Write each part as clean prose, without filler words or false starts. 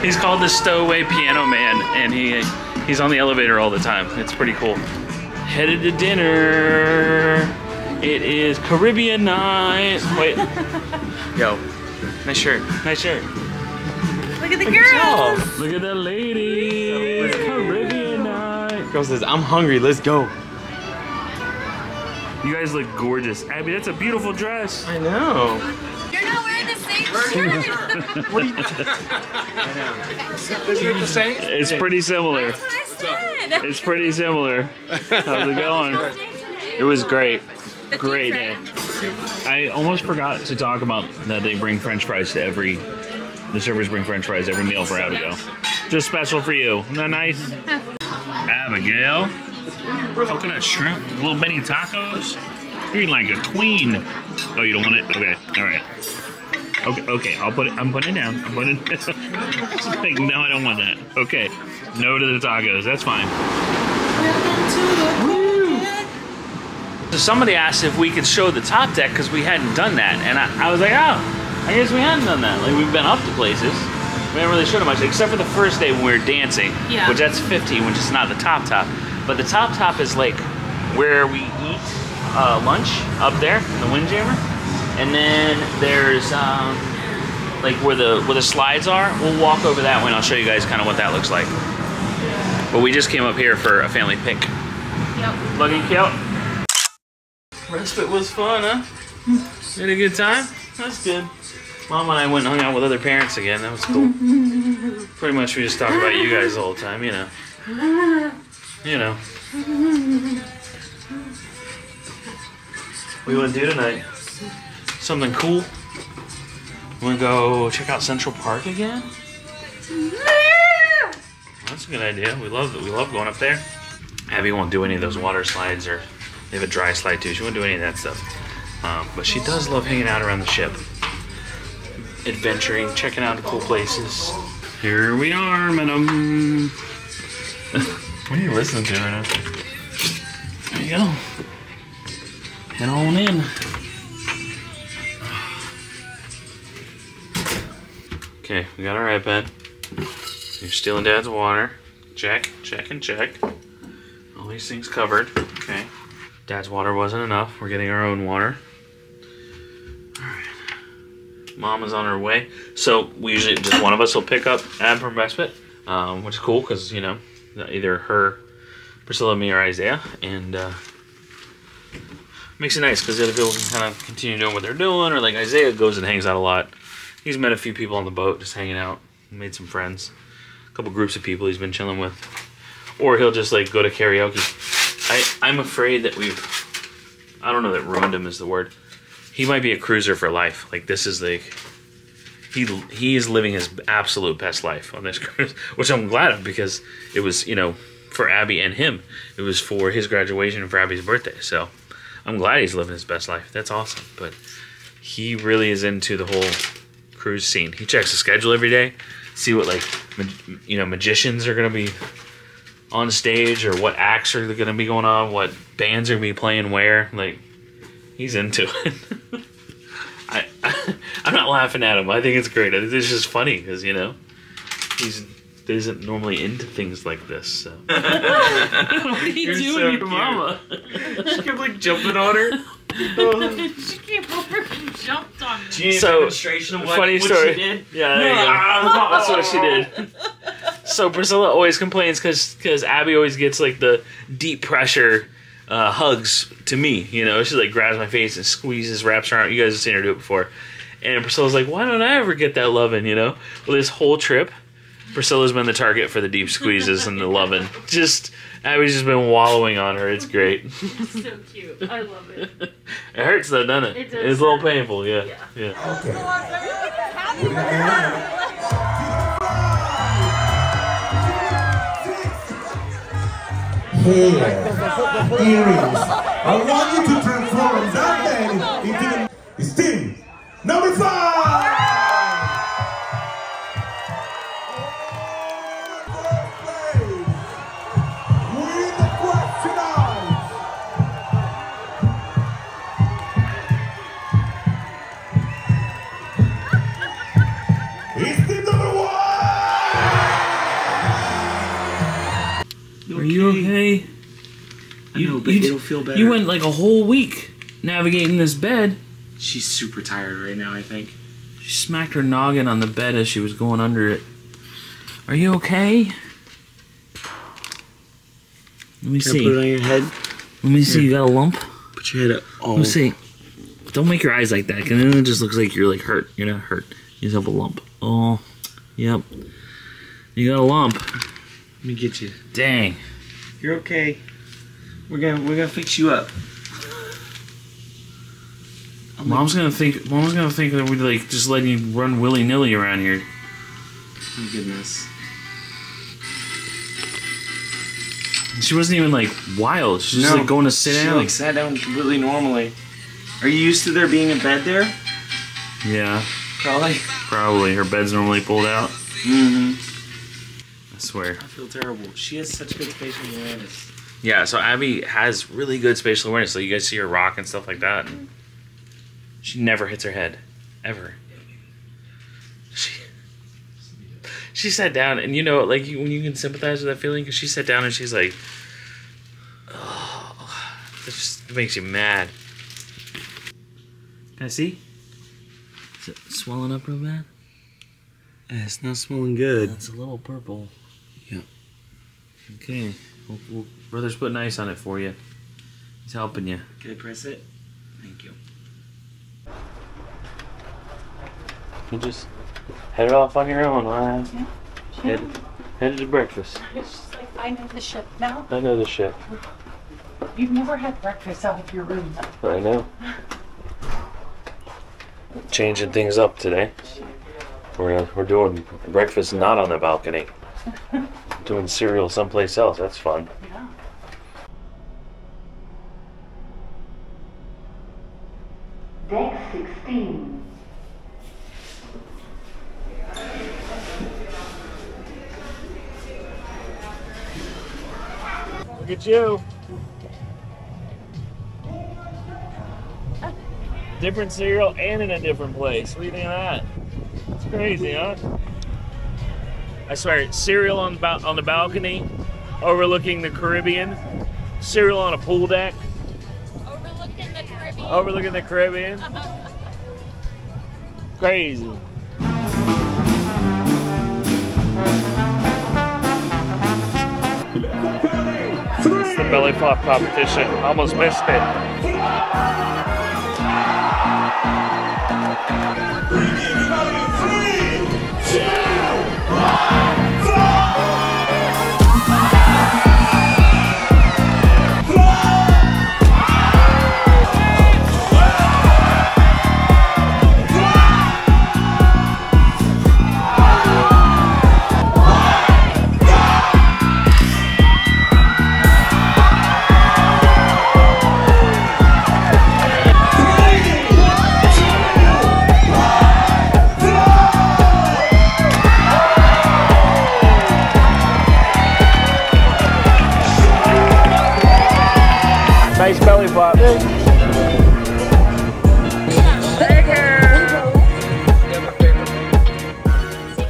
He's called the Stowaway Piano Man, and he's on the elevator all the time. It's pretty cool. Headed to dinner. It is Caribbean night. Wait. Yo, nice shirt. Nice shirt. Look at the girls. Look at the ladies. It's Caribbean night. Girl says, I'm hungry. Let's go. You guys look gorgeous. Abby, that's a beautiful dress. I know. You're not wearing the same shirt. What are you? I know. Is it the same? It's pretty similar. That's what I said. It's pretty similar. How's it going? It was great. Great day. I almost forgot to talk about that they bring French fries to the servers bring French fries every meal for Abigail. Just special for you. Isn't that nice? Abigail. Coconut shrimp, little mini tacos. You're eating like a queen. Oh, you don't want it? Okay, all right. Okay, I'm putting it down. I'm putting it down. Like, no, I don't want that. Okay, no to the tacos. That's fine. So somebody asked if we could show the top deck because we hadn't done that, and I was like, oh, I guess we hadn't done that. Like, we've been up to places. We haven't really showed it much, except for the first day when we were dancing, which that's 15, which is not the top. But the top is like where we eat lunch up there in the Windjammer, and then there's like where the slides are. We'll walk over that way and I'll show you guys kind of what that looks like. But we just came up here for a family pic. Yep. Looking cute. Respite was fun, huh? You had a good time? That's good. Mom and I went and hung out with other parents again. That was cool. Pretty much we just talk about you guys the whole time, you know. You know. What do you want to do tonight? Something cool? Want to go check out Central Park again? That's a good idea. We love going up there. Abby won't do any of those water slides, or they have a dry slide too. She won't do any of that stuff. But she does love hanging out around the ship. Adventuring, checking out the cool places. Here we are, madam. What are you listening to right now? There you go. Head on in. Okay, we got our iPad. You're stealing Dad's water. Check, check, and check. All these things covered. Okay. Dad's water wasn't enough. We're getting our own water. Alright. Mom is on her way. So we usually, just one of us will pick up Ab from Respite, which is cool because, you know, either her, Priscilla, me, or Isaiah, and makes it nice because the other people can kind of continue doing what they're doing, or like Isaiah goes and hangs out a lot. He's met a few people on the boat just hanging out, made some friends, a couple groups of people he's been chilling with, or he'll just like go to karaoke. I'm afraid that I don't know that ruined him is the word. He might be a cruiser for life. Like, this is like, he is living his absolute best life on this cruise, which I'm glad of because it was, you know, for Abby and him. It was for his graduation and for Abby's birthday. So I'm glad he's living his best life. That's awesome. But he really is into the whole cruise scene. He checks the schedule every day, see what, like, you know, magicians are going to be on stage, or what acts are going to be going on, what bands are going to be playing where. Like, he's into it. I'm not laughing at him. I think it's great. It's just funny because, you know, he isn't normally into things like this. So. What are you doing, so your mama? She kept like jumping on her. She came over and jumped on me. She so, demonstration of what funny story. She did? Yeah, there you go. That's what she did. So Priscilla always complains because Abby always gets like the deep pressure hugs to me. You know, she like grabs my face and squeezes, wraps around. You guys have seen her do it before. And Priscilla's like, why don't I ever get that loving? You know, well, this whole trip, Priscilla's been the target for the deep squeezes and the loving. Abby's just been wallowing on her. It's great. It's so cute. I love it. It hurts though, doesn't it? It does. It's a little painful, yeah. Okay. Hair, earrings. I want you to transform that man into his team. Number 5! It's team number 1! feel better. You went like a whole week navigating this bed. She's super tired right now, I think. She smacked her noggin on the bed as she was going under it. Are you okay? Let me see. Put it on your head. Let me see. You got a lump? Put your head up. Oh. Let me see. Don't make your eyes like that, because then it just looks like you're like hurt. You're not hurt. You just have a lump. Oh, yep. You got a lump. Let me get you. Dang. You're okay. We're gonna fix you up. Mom's gonna think that we're like just letting you run willy-nilly around here. Oh my goodness. She wasn't even like wild. She's just like going to sit down. She like sat down completely normally. Are you used to there being a bed there? Yeah. Probably. Probably. Her bed's normally pulled out. Mm-hmm. I swear. I feel terrible. She has such good spatial awareness. Yeah, so Abby has really good spatial awareness. So you guys see her rock and stuff like that. And she never hits her head. Ever. She sat down, and you know, like, when you can sympathize with that feeling, because she sat down and she's like, oh, it just makes you mad. Can I see? Is it swelling up real bad? Yeah, it's not smelling good. It's a little purple. Yeah. Okay. Well, brother's putting ice on it for you. He's helping you. Can I press it? Thank you. You just head off on your own, huh? Yeah. Headed to breakfast. It's just like, I know the ship now. I know the shit. You've never had breakfast out of your room. I know. Changing things up today. We're doing breakfast not on the balcony. Doing cereal someplace else. That's fun. Yeah. Deck 16. Look at you. Different cereal and in a different place. What do you think of that? It's crazy, huh? I swear, cereal on the balcony, overlooking the Caribbean. Cereal on a pool deck. Overlooking the Caribbean. Overlooking the Caribbean. Crazy. It's the belly flop competition. Almost missed it. Nice belly flop.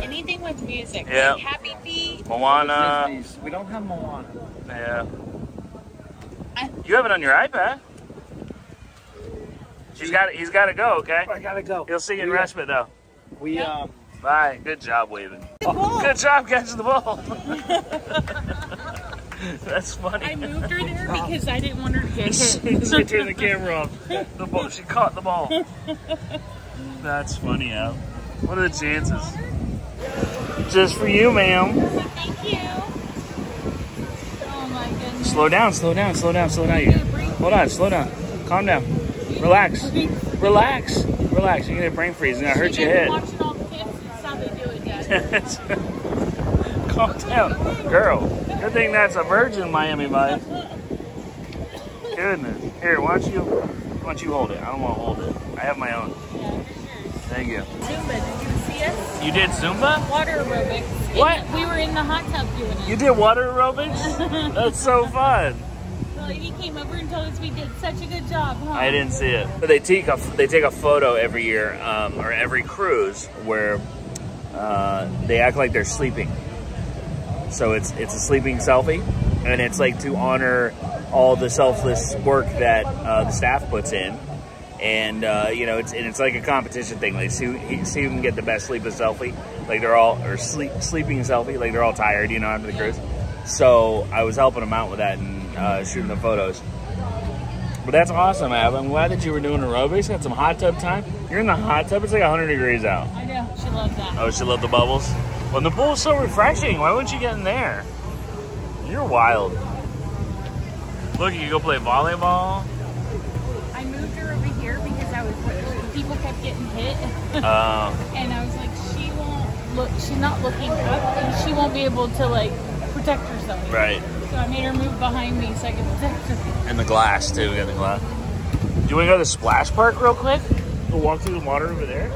Anything with music. Yeah. Like Happy Feet. Moana. We don't have Moana. Yeah. You have it on your iPad. He's got to go, okay? I gotta go. He'll see you in respite, though. We Bye. Good job, waving. Good job catching the ball. That's funny. I moved her there because I didn't want her to get hit. She turned the camera off. The ball, she caught the ball. That's funny, Al. What are the chances? Just for you, ma'am. Thank you. Oh my goodness. Slow down, slow down, slow down, slow down. Hold on, slow down. Calm down. Relax. Relax. Relax. You're gonna get a brain freeze. It's gonna hurt your head. Watching all the kids. That's how they do it, Dad. Calm down. Girl. Good thing that's a virgin Miami vibe. Goodness. Here, why don't you hold it? I don't want to hold it. I have my own. Thank you. Zumba, did you see us? You did Zumba? Water aerobics. What? We were in the hot tub doing it. You did water aerobics? That's so fun. The lady came over and told us we did such a good job, huh? I didn't see it. They take a photo every year, or every cruise, where they act like they're sleeping. So it's a sleeping selfie, and it's like to honor all the selfless work that the staff puts in. And you know, it's like a competition thing. Like see who can get the best sleepless selfie. Like they're all, or sleeping selfie. Like they're all tired, you know, after the cruise. So I was helping them out with that and shooting the photos. But that's awesome, Ab. I'm glad that you were doing aerobics. Got some hot tub time. You're in the hot tub. It's like 100 degrees out. I know. She loved that. Oh, she loved the bubbles. Well, the pool's so refreshing. Why wouldn't you get in there? You're wild. Look, you can go play volleyball. I moved her over here because people kept getting hit. And I was like, she won't look. She's not looking up, and she won't be able to like protect herself. Right. So I made her move behind me so I could protect her. And the glass too. We got the glass. Do you want to go to the splash park real quick? We'll walk through the water over there.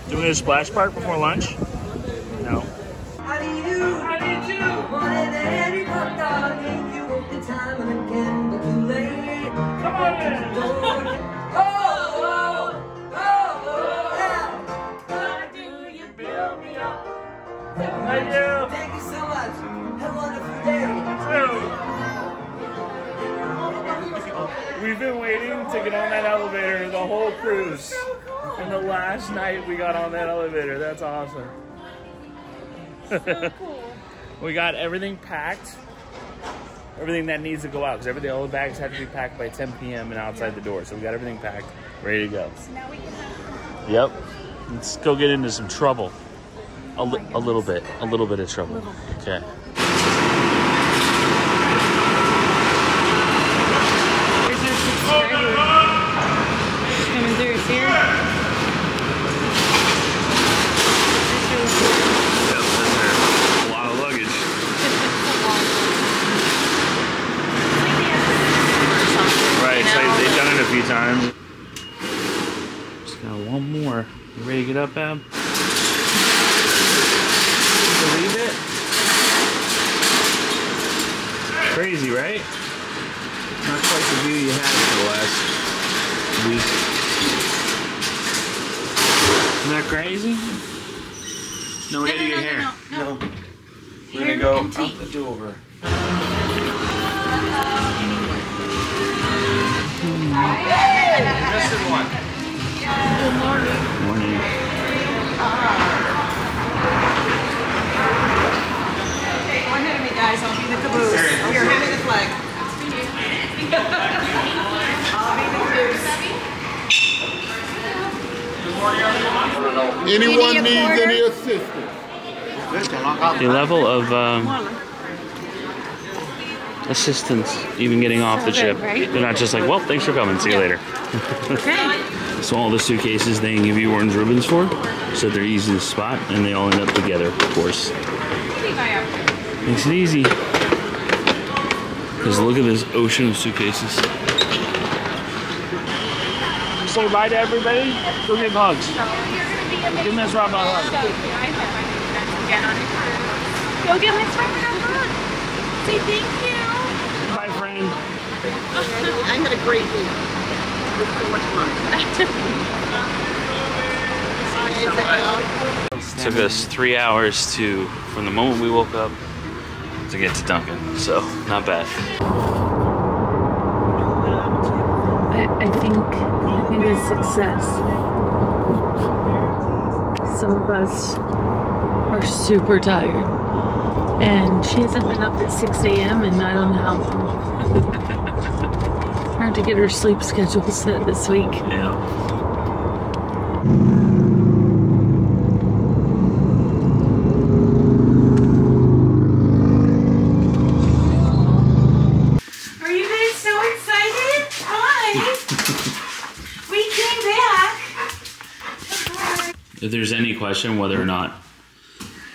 Do we go to the splash park before lunch? No. I need you more than any hot dog. I need you the time and again, but too late. Come on, man. Why do you build me up? Thank you. Thank you so much. Have a wonderful day. We've been waiting to get on that elevator the whole cruise. And the last night we got on that elevator. That's awesome. So cool. We got everything packed. Everything that needs to go out. Because all the bags have to be packed by 10 p.m. and outside the door. So we got everything packed, ready to go. So now we can have fun. Yep. Let's go get into some trouble. A little bit of trouble. Okay. Here's our subscriber. She's coming through. See her? Yep, that's there. A lot of luggage. Right, so they've done it a few times. Just got one more. You ready to get up, Ab? Believe it? Crazy, right? Not quite the view you had for the last week. Isn't that crazy? No, we gotta do your hair. No. We're gonna go out the door. Just in one. Good morning. Morning. One minute, me guys. I'll be the caboose. Here, hand me the flag. I'll be the caboose. Anyone needs any assistance? The level of assistance, even getting off the ship. right? They're not just like, well, thanks for coming, see you later. Okay. So all the suitcases they can give you orange ribbons for, so they're easy to spot, and they all end up together, of course. Makes it easy. Because look at this ocean of suitcases. Say bye to everybody. Go give hugs. Give Miss Rob a hug. Go give Miss Rob a hug. Say thank you. Bye, friend. I had a great week. It took us 3 hours from the moment we woke up to get to Duncan, so not bad. I think it's success. Some of us are super tired. And she hasn't been up at 6 a.m. and I don't know how long. I have to get her sleep schedule set this week. Yeah. Are you guys so excited? Hi! We came back! If there's any question whether or not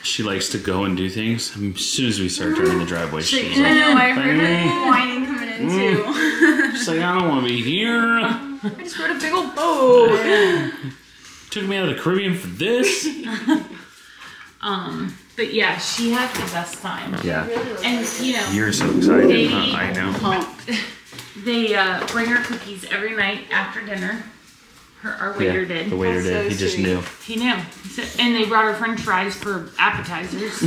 she likes to go and do things, as soon as we start turning the driveway, she's like, I know, I heard her whining coming in too. she's like, I don't want to be here. I just wrote a big old bow. Took me out of the Caribbean for this. But yeah, she had the best time. Yeah. And you know, You're so excited. Huh? I know. they bring her cookies every night after dinner. Our waiter did. The waiter did. He just knew. He knew. And they brought her French fries for appetizers.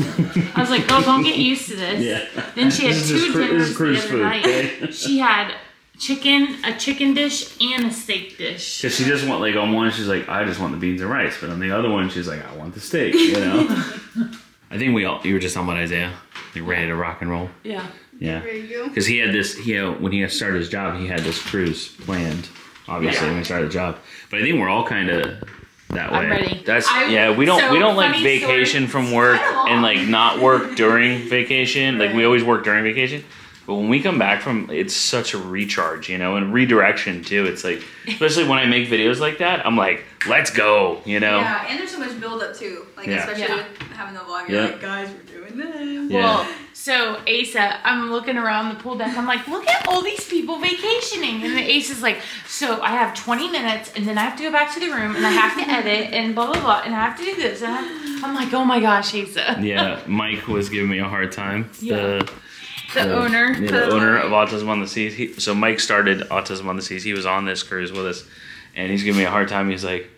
I was like, oh, don't get used to this. Yeah. Then she had two dinners the other night. Okay? She had a chicken dish and a steak dish. Because she just want, like, on one, she's like, I just want the beans and rice. But on the other one, she's like, I want the steak, you know? I think you were just talking about Isaiah. Like, ready to rock and roll. Yeah. Yeah. Because he had this, when he started his job, he had this cruise planned, obviously, when he started the job. But I think we're all kind of that way. I'm ready. We don't like funny vacation from work and like not work during vacation. Like we always work during vacation. But when we come back from, it's such a recharge, you know, and redirection too. It's like, especially when I make videos like that, I'm like, let's go, you know? Yeah, and there's so much build up too. Like, especially with having the vlog, you're like, guys, we're doing this. Well, so Asa, I'm looking around the pool deck. I'm like, look at all these people vacationing. And then Asa's like, so I have 20 minutes and then I have to go back to the room and I have to edit and blah, blah, blah. And I have to do this. And I'm like, oh my gosh, Asa. Yeah, Mike was giving me a hard time. The owner. Yeah, the owner of Autism on the Seas. So Mike started Autism on the Seas. He was on this cruise with us. And he's giving me a hard time. He's like,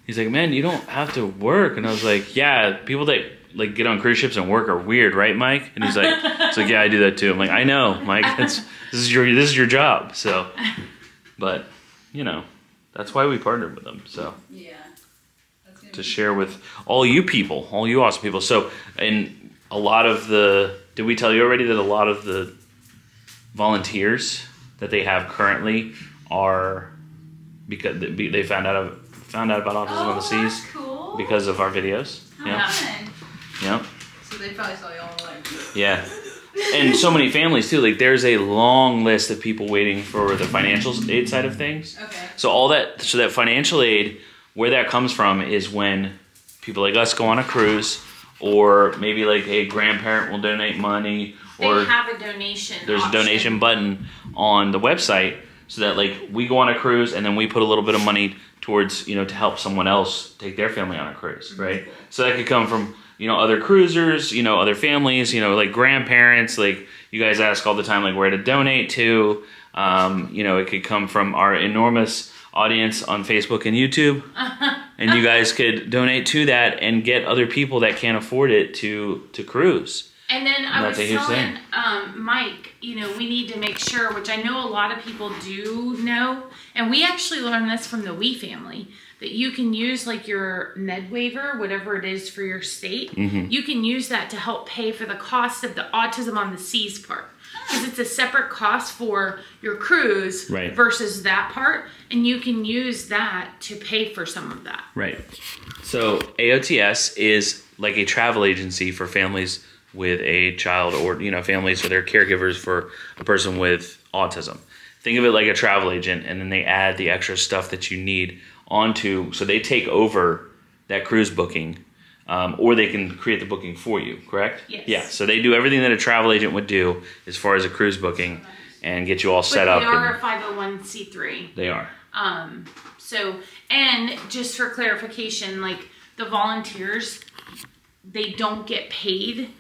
man, you don't have to work. And I was like, yeah, people that like get on cruise ships and work are weird, right, Mike? And he's like, yeah, I do that too. I'm like, I know, Mike. This is your job. So, but you know, that's why we partnered with them. So yeah, to share with all you people, all you awesome people. So, and a lot of did we tell you already that a lot of the volunteers that they have currently are because they found out about Autism on the Seas because of our videos. Yeah. Yeah. So they probably saw y'all like. Yeah. And so many families too. Like there's a long list of people waiting for the financial aid side of things. Okay. So that financial aid, where that comes from is when people like us go on a cruise, or maybe like a grandparent will donate money, or they have a donation. There's a donation button on the website, so that like we go on a cruise and then we put a little bit of money towards, you know, to help someone else take their family on a cruise, right? So that could come from, you know, other cruisers, you know, other families, you know, like grandparents. Like you guys ask all the time, like where to donate to. You know, it could come from our enormous audience on Facebook and YouTube. And you guys could donate to that and get other people that can't afford it to cruise. And then I was telling Mike, you know, we need to make sure, which I know a lot of people do know, and we actually learned this from the Wee family, that you can use like your Med waiver, whatever it is for your state, you can use that to help pay for the cost of the Autism on the Seas part. Because it's a separate cost for your cruise versus that part, and you can use that to pay for some of that. Right. So AOTS is like a travel agency for families with a child, or, you know, families or their caregivers for a person with autism. Think of it like a travel agent, and then they add the extra stuff that you need onto, so they take over that cruise booking. Or they can create the booking for you, correct? Yes. Yeah, so they do everything that a travel agent would do as far as a cruise booking and get you all set up. But they are a 501c3. They are. So, and just for clarification, like the volunteers, they don't get paid.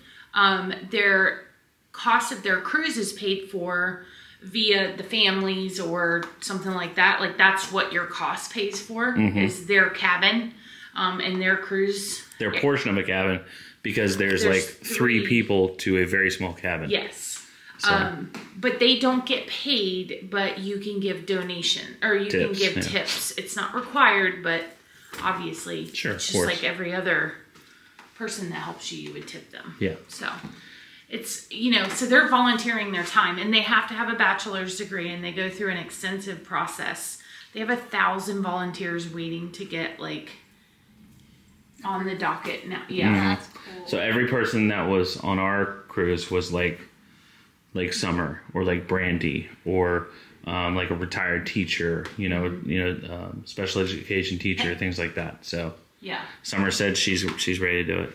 Their cost of their cruise is paid for via the families or something like that. Like that's what your cost pays for, is their cabin. And their cruise. Their portion of a cabin, because there's like three people to a very small cabin. Yes. So. But they don't get paid, but you can give donation, or you can give tips. It's not required, but obviously, it's just like every other person that helps you, you would tip them. Yeah. So it's, you know, so they're volunteering their time, and they have to have a bachelor's degree, and they go through an extensive process. They have 1,000 volunteers waiting to get like on the docket now. Yeah. That's cool. So every person that was on our cruise was like Summer, or like Brandy, or like a retired teacher, you know, special education teacher, things like that. So yeah, Summer said she's ready to do it.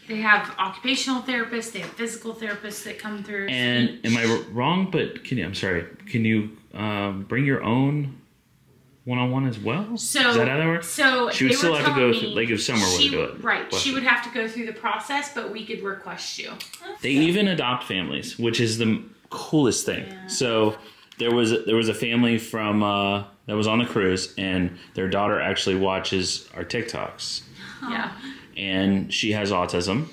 They have occupational therapists, they have physical therapists that come through. And am I wrong? But can you bring your own one-on-one as well? So is that how that works? So she would still have to go through, like if Summer were to do it. Right. She would have to go through the process, but we could request you. They even adopt families, which is the coolest thing. Yeah. So there was a family from that was on the cruise, and their daughter actually watches our TikToks. Yeah. And she has autism,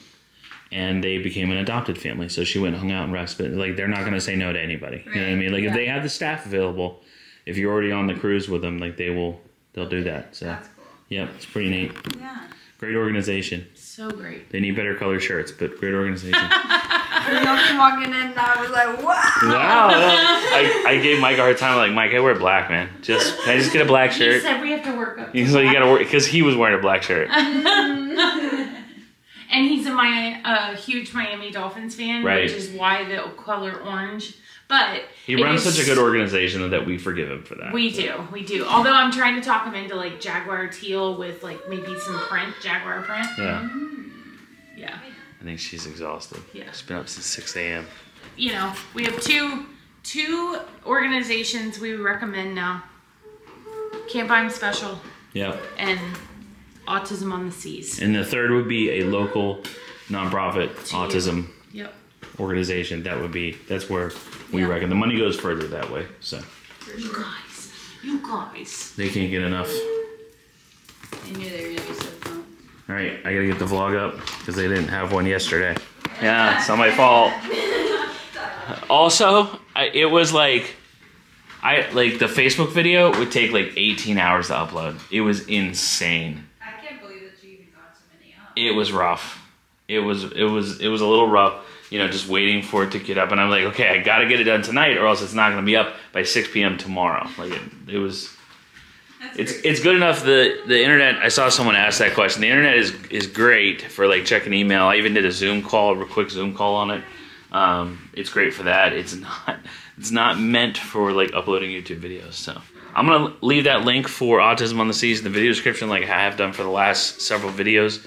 and they became an adopted family. So she went and hung out in respite. Like, they're not going to say no to anybody. You know what I mean? Like, if they have the staff available, if you're already on the cruise with them, like, they'll do that. So That's cool. yeah, it's pretty neat. Yeah. Great organization. So great. They need better colored shirts, but great organization. I'm walking in and I was like, wow. Wow. I gave Mike a hard time. Like, Mike, I wear black, man. Can I just get a black shirt? He said we have to work up. He's like, you gotta work, because he was wearing a black shirt. And he's a huge Miami Dolphins fan, Right. which is why the color orange. But He runs such a good organization that we forgive him for that. We do. Although I'm trying to talk him into like Jaguar teal with like maybe some print, Jaguar print. Yeah. Yeah. I think she's exhausted. Yeah. She's been up since 6 a.m. You know, we have two organizations we recommend now. Can't Buy 'em Special Yeah. and Autism on the Seas. And the third would be a local nonprofit autism Yep. organization. That's where we reckon the money goes further that way. So You guys. they can't get enough. I knew they were going to be so pumped. All right, I gotta get the vlog up because they didn't have one yesterday. Yeah, it's not my fault. Also, it was like, the Facebook video would take like 18 hours to upload. It was insane. I can't believe that you even got so many up. It was rough. It was a little rough, you know, just waiting for it to get up. And I'm like, okay, I gotta get it done tonight, or else it's not gonna be up by 6 p.m. tomorrow. Like it was. It's good enough. The internet. I saw someone ask that question. The internet is great for like checking email. I even did a Zoom call, a quick Zoom call on it. It's great for that. It's not meant for like uploading YouTube videos. So I'm gonna leave that link for Autism on the Seas in the video description, like I have done for the last several videos.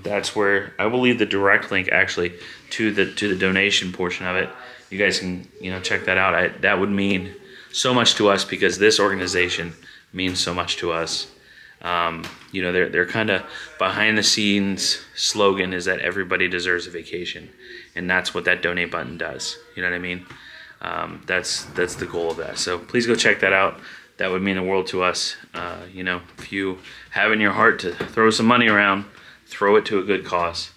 That's where I will leave the direct link actually to the donation portion of it. You guys can check that out. That would mean so much to us because this organization means so much to us. Their kind of behind the scenes slogan is that everybody deserves a vacation, and that's what that donate button does. You know what I mean? That's the goal of that. So please go check that out. That would mean the world to us. If you have in your heart to throw some money around, throw it to a good cause.